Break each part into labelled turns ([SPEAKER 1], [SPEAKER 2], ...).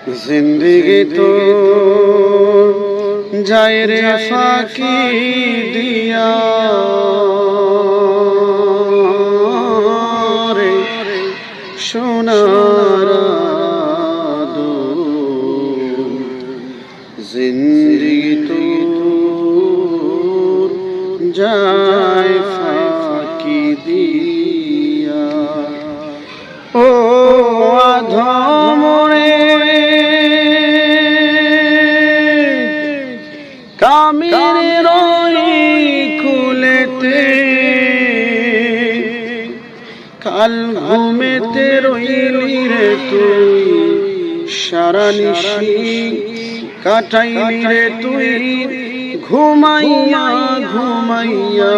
[SPEAKER 1] जिंदगी तो जाए रे फाकी दिया रे सोनारा दो जिंदगी तो जाए फाकी दिया ओ आधमरे कामिर रोई खुलेते काल घुमेते रोइली रे तुई सारा निशी काटाइली रे तुई घुमाइया घुमाइया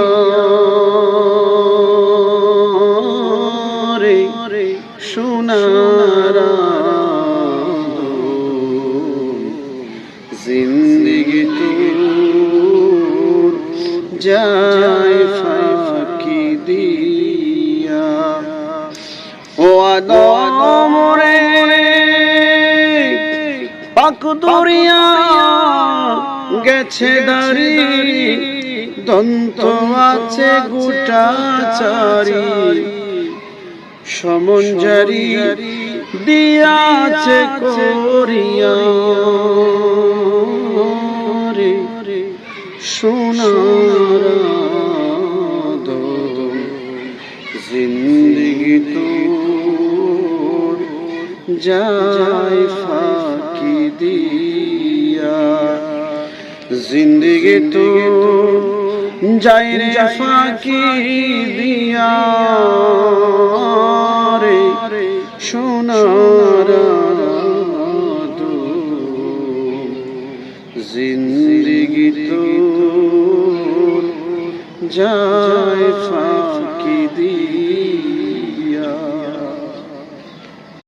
[SPEAKER 1] रे सोनारा जिंदगी तो जाए फाकी दिया ओ आदम रे पाक दरिया গেছে দারি দন্ত আছে গোটাচারি সমঞ্জারি দিয়াছে করিয়া রে সোনারা দো জিন্দগি তো যায় ফাঁকি দিয়া जिंदगी तो जाए रे फाकी दिया रे सोनारा दो जिंदगी तो जाए फाकी दिया।